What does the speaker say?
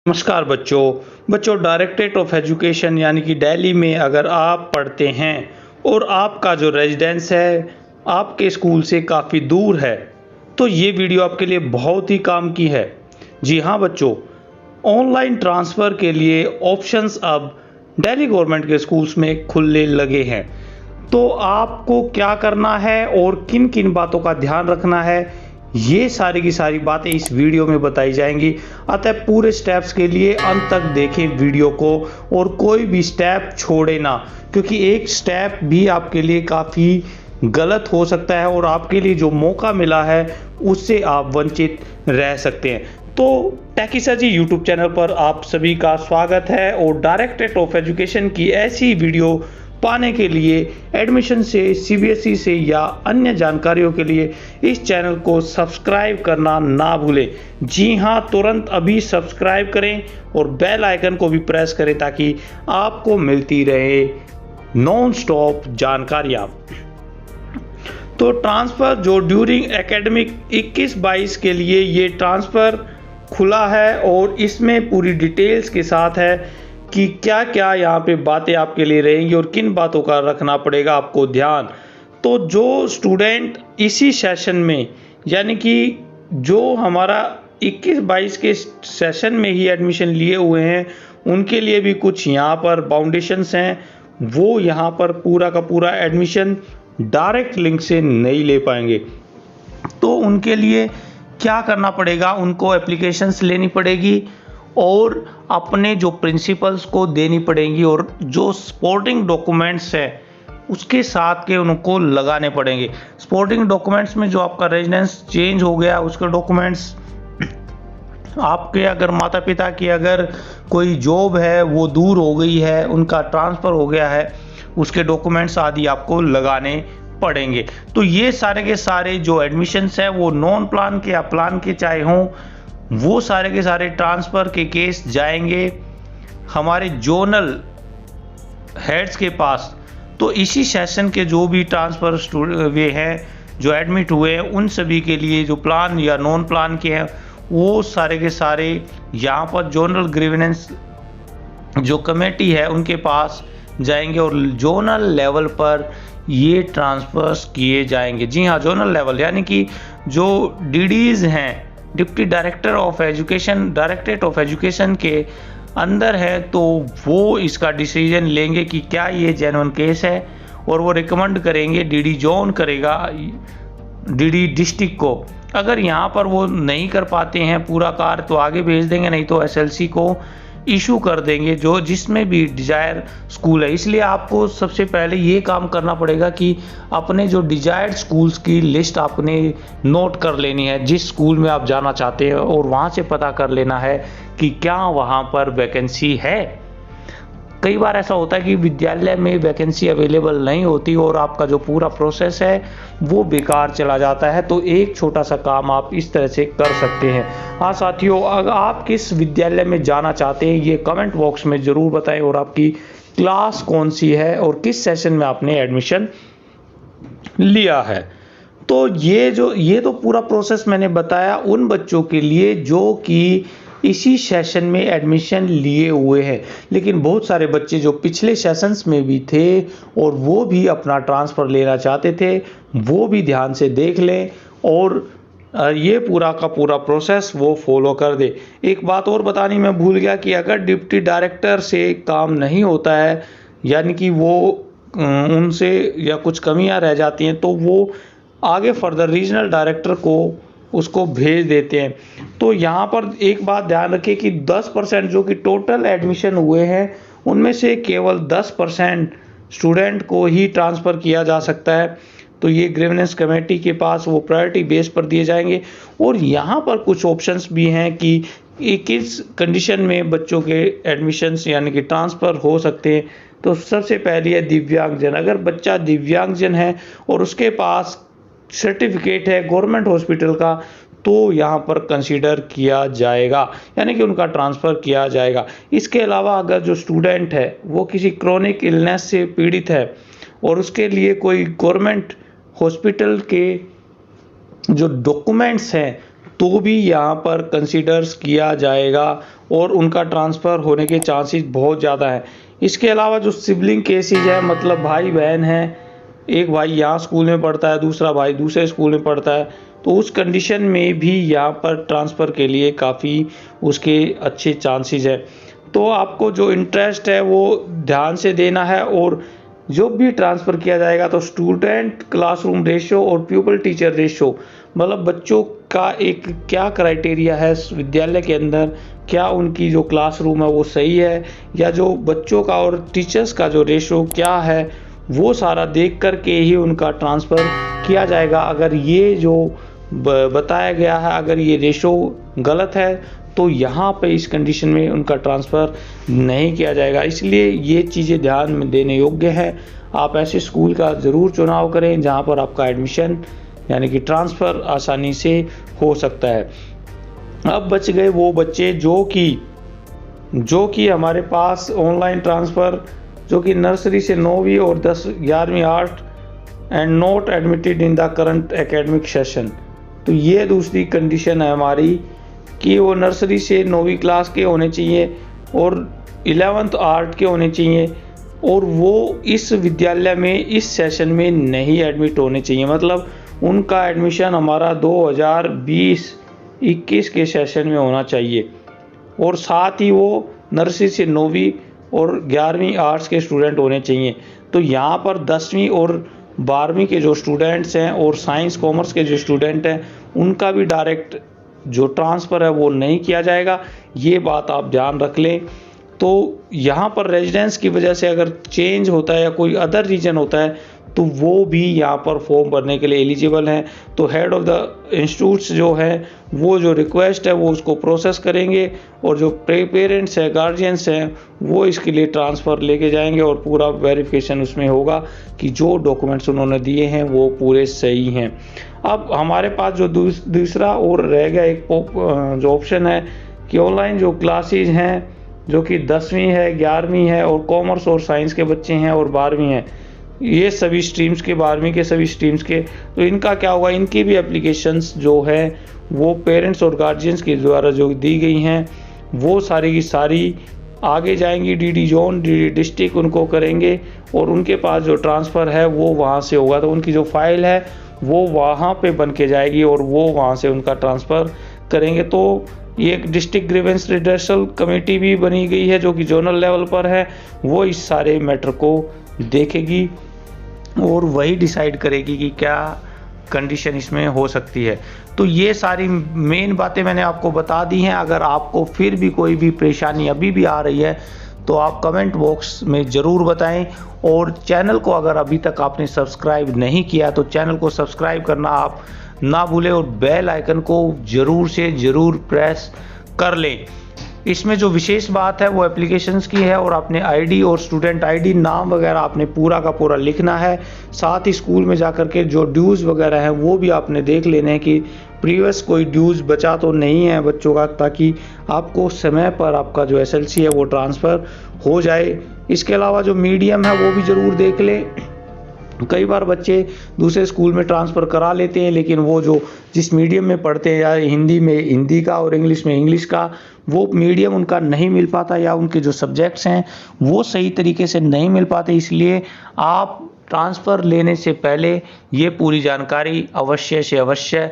नमस्कार बच्चों directorate of education यानी कि दिल्ली में अगर आप पढ़ते हैं और आपका जो रेजिडेंस है आपके स्कूल से काफ़ी दूर है तो ये वीडियो आपके लिए बहुत ही काम की है। जी हाँ बच्चों, ऑनलाइन ट्रांसफ़र के लिए ऑप्शंस अब दिल्ली गवर्नमेंट के स्कूल्स में खुलने लगे हैं। तो आपको क्या करना है और किन किन बातों का ध्यान रखना है, ये सारी की सारी बातें इस वीडियो में बताई जाएंगी। अतः पूरे स्टेप्स के लिए अंत तक देखें वीडियो को और कोई भी स्टेप छोड़े ना, क्योंकि एक स्टेप भी आपके लिए काफ़ी गलत हो सकता है और आपके लिए जो मौका मिला है उससे आप वंचित रह सकते हैं। तो टेकी सर जी यूट्यूब चैनल पर आप सभी का स्वागत है और डायरेक्टरेट ऑफ एजुकेशन की ऐसी वीडियो पाने के लिए एडमिशन से, सीबीएसई से या अन्य जानकारियों के लिए इस चैनल को सब्सक्राइब करना ना भूलें। जी हाँ, तुरंत अभी सब्सक्राइब करें और बेल आइकन को भी प्रेस करें ताकि आपको मिलती रहे नॉन स्टॉप जानकारियाँ। तो ट्रांसफ़र जो ड्यूरिंग एकेडमिक 21-22 के लिए ये ट्रांसफ़र खुला है और इसमें पूरी डिटेल्स के साथ है कि क्या क्या यहाँ पे बातें आपके लिए रहेंगी और किन बातों का रखना पड़ेगा आपको ध्यान। तो जो स्टूडेंट इसी सेशन में यानी कि जो हमारा 21-22 के सेशन में ही एडमिशन लिए हुए हैं उनके लिए भी कुछ यहाँ पर बाउंडेशंस हैं, वो यहाँ पर पूरा का पूरा एडमिशन डायरेक्ट लिंक से नहीं ले पाएंगे। तो उनके लिए क्या करना पड़ेगा, उनको एप्लीकेशंस लेनी पड़ेगी और अपने जो प्रिंसिपल्स को देनी पड़ेंगी और जो सपोर्टिंग डॉक्यूमेंट्स है उसके साथ के उनको लगाने पड़ेंगे। सपोर्टिंग डॉक्यूमेंट्स में जो आपका रेजिडेंस चेंज हो गया उसके डॉक्यूमेंट्स, आपके अगर माता पिता की अगर कोई जॉब है वो दूर हो गई है, उनका ट्रांसफ़र हो गया है, उसके डॉक्यूमेंट्स आदि आपको लगाने पड़ेंगे। तो ये सारे के सारे जो एडमिशन्स हैं वो नॉन प्लान के या प्लान के चाहे हों, वो सारे के सारे ट्रांसफ़र के केस जाएंगे हमारे जोनल हेड्स के पास। तो इसी सेशन के जो भी ट्रांसफ़र वे हैं जो एडमिट हुए हैं उन सभी के लिए जो प्लान या नॉन प्लान के हैं वो सारे के सारे यहाँ पर जोनल ग्रीवेंस जो कमेटी है उनके पास जाएंगे और जोनल लेवल पर ये ट्रांसफ़र्स किए जाएंगे। जी हाँ, जोनल लेवल यानी कि जो डीडीज़ हैं, deputy director of education, directorate of education के अंदर है, तो वो इसका डिसीजन लेंगे कि क्या ये जेन्युइन केस है और वो रिकमेंड करेंगे, डीडी जोन करेगा डीडी डिस्ट्रिक्ट को। अगर यहाँ पर वो नहीं कर पाते हैं पूरा कार्य तो आगे भेज देंगे, नहीं तो एसएलसी को इशू कर देंगे जो जिसमें भी डिजायर स्कूल है। इसलिए आपको सबसे पहले ये काम करना पड़ेगा कि अपने जो डिजायर्ड स्कूल्स की लिस्ट आपने नोट कर लेनी है, जिस स्कूल में आप जाना चाहते हैं, और वहाँ से पता कर लेना है कि क्या वहाँ पर वैकेंसी है। कई बार ऐसा होता है कि विद्यालय में वैकेंसी अवेलेबल नहीं होती और आपका जो पूरा प्रोसेस है वो बेकार चला जाता है। तो एक छोटा सा काम आप इस तरह से कर सकते हैं। हाँ साथियों, अगर आप किस विद्यालय में जाना चाहते हैं ये कमेंट बॉक्स में ज़रूर बताएं और आपकी क्लास कौन सी है और किस सेशन में आपने एडमिशन लिया है। तो ये तो पूरा प्रोसेस मैंने बताया उन बच्चों के लिए जो कि इसी सेशन में एडमिशन लिए हुए हैं, लेकिन बहुत सारे बच्चे जो पिछले सेशंस में भी थे और वो भी अपना ट्रांसफ़र लेना चाहते थे, वो भी ध्यान से देख लें और ये पूरा का पूरा प्रोसेस वो फॉलो कर दे। एक बात और बतानी मैं भूल गया कि अगर डिप्टी डायरेक्टर से काम नहीं होता है यानी कि वो उनसे या कुछ कमियां रह जाती हैं तो वो आगे फर्दर रीजनल डायरेक्टर को उसको भेज देते हैं। तो यहाँ पर एक बात ध्यान रखें कि 10% जो कि टोटल एडमिशन हुए हैं उनमें से केवल 10% स्टूडेंट को ही ट्रांसफ़र किया जा सकता है। तो ये ग्रीवेंस कमेटी के पास वो प्रायोरिटी बेस पर दिए जाएंगे और यहाँ पर कुछ ऑप्शंस भी हैं कि किस कंडीशन में बच्चों के एडमिशन्स यानी कि ट्रांसफ़र हो सकते हैं। तो सबसे पहली है दिव्यांगजन। अगर बच्चा दिव्यांगजन है और उसके पास सर्टिफिकेट है गवर्नमेंट हॉस्पिटल का तो यहाँ पर कंसीडर किया जाएगा यानी कि उनका ट्रांसफ़र किया जाएगा। इसके अलावा अगर जो स्टूडेंट है वो किसी क्रोनिक इलनेस से पीड़ित है और उसके लिए कोई गवर्नमेंट हॉस्पिटल के जो डॉक्यूमेंट्स हैं तो भी यहाँ पर कंसीडर्स किया जाएगा और उनका ट्रांसफ़र होने के चांसेस बहुत ज़्यादा है। इसके अलावा जो सिबलिंग केसेज है, मतलब भाई बहन हैं, एक भाई यहाँ स्कूल में पढ़ता है, दूसरा भाई दूसरे स्कूल में पढ़ता है, तो उस कंडीशन में भी यहाँ पर ट्रांसफ़र के लिए काफ़ी उसके अच्छे चांसेस हैं। तो आपको जो इंटरेस्ट है वो ध्यान से देना है, और जो भी ट्रांसफ़र किया जाएगा तो स्टूडेंट क्लासरूम रेशियो और प्यूपल टीचर रेशियो, मतलब बच्चों का एक क्या क्राइटेरिया है विद्यालय के अंदर, क्या उनकी जो क्लासरूम है वो सही है, या जो बच्चों का और टीचर्स का जो रेशियो क्या है, वो सारा देख कर के ही उनका ट्रांसफ़र किया जाएगा। अगर ये जो बताया गया है, अगर ये रेशियो गलत है तो यहाँ पे इस कंडीशन में उनका ट्रांसफ़र नहीं किया जाएगा। इसलिए ये चीज़ें ध्यान में देने योग्य है। आप ऐसे स्कूल का ज़रूर चुनाव करें जहाँ पर आपका एडमिशन यानी कि ट्रांसफ़र आसानी से हो सकता है। अब बच गए वो बच्चे जो कि हमारे पास ऑनलाइन ट्रांसफ़र, जो कि नर्सरी से 9वीं और 11वीं art and not admitted in the current academic session. तो ये दूसरी कंडीशन है हमारी कि वो नर्सरी से 9वीं क्लास के होने चाहिए और 11th आर्ट के होने चाहिए, और वो इस विद्यालय में इस सेशन में नहीं एडमिट होने चाहिए। मतलब उनका एडमिशन हमारा 2020-21 के सेशन में होना चाहिए, और साथ ही वो नर्सरी से 9वीं और 11वीं आर्ट्स के स्टूडेंट होने चाहिए। तो यहाँ पर 10वीं और 12वीं के जो स्टूडेंट्स हैं और साइंस कॉमर्स के जो स्टूडेंट हैं, उनका भी डायरेक्ट जो ट्रांसफ़र है वो नहीं किया जाएगा। ये बात आप ध्यान रख लें। तो यहाँ पर रेजिडेंस की वजह से अगर चेंज होता है या कोई अदर रीज़न होता है तो वो भी यहाँ पर फॉर्म भरने के लिए एलिजिबल हैं। तो हेड ऑफ़ द इंस्टीट्यूट्स जो है वो जो रिक्वेस्ट है वो उसको प्रोसेस करेंगे, और जो पेरेंट्स हैं, गार्जियंस हैं, वो इसके लिए ट्रांसफ़र लेके जाएंगे और पूरा वेरिफिकेशन उसमें होगा कि जो डॉक्यूमेंट्स उन्होंने दिए हैं वो पूरे सही हैं। अब हमारे पास जो दूसरा और रह गया एक जो ऑप्शन है कि ऑनलाइन जो क्लासेज हैं, जो कि 10वीं है, 11वीं है, और कॉमर्स और साइंस के बच्चे हैं और 12वीं हैं, ये सभी स्ट्रीम्स के 12वीं के सभी स्ट्रीम्स के, तो इनका क्या होगा, इनकी भी एप्लीकेशंस जो है वो पेरेंट्स और गार्जियंस के द्वारा जो दी गई हैं वो सारी की सारी आगे जाएंगी, डीडी जोन, डीडी डिस्ट्रिक्ट उनको करेंगे, और उनके पास जो ट्रांसफ़र है वो वहाँ से होगा। तो उनकी जो फाइल है वो वहाँ पे बन के जाएगी और वो वहाँ से उनका ट्रांसफ़र करेंगे। तो ये एक डिस्ट्रिक्ट ग्रीवेंस रिडर्सल कमेटी भी बनी गई है जो कि जोनल लेवल पर है, वो इस सारे मैटर को देखेगी और वही डिसाइड करेगी कि क्या कंडीशन इसमें हो सकती है। तो ये सारी मेन बातें मैंने आपको बता दी हैं। अगर आपको फिर भी कोई भी परेशानी अभी भी आ रही है तो आप कमेंट बॉक्स में ज़रूर बताएं, और चैनल को अगर अभी तक आपने सब्सक्राइब नहीं किया तो चैनल को सब्सक्राइब करना आप ना भूलें, और बेल आइकन को ज़रूर से ज़रूर प्रेस कर लें। इसमें जो विशेष बात है वो एप्लीकेशंस की है, और अपने आईडी और स्टूडेंट आईडी, नाम वगैरह आपने पूरा का पूरा लिखना है। साथ ही स्कूल में जाकर के जो ड्यूज़ वगैरह हैं वो भी आपने देख लेने हैं कि प्रीवियस कोई ड्यूज़ बचा तो नहीं है बच्चों का, ताकि आपको समय पर आपका जो एसएलसी है वो ट्रांसफ़र हो जाए। इसके अलावा जो मीडियम है वो भी ज़रूर देख लें। कई बार बच्चे दूसरे स्कूल में ट्रांसफ़र करा लेते हैं, लेकिन वो जो जिस मीडियम में पढ़ते हैं, या हिंदी में हिंदी का और इंग्लिश में इंग्लिश का, वो मीडियम उनका नहीं मिल पाता, या उनके जो सब्जेक्ट्स हैं वो सही तरीके से नहीं मिल पाते। इसलिए आप ट्रांसफ़र लेने से पहले ये पूरी जानकारी अवश्य से अवश्य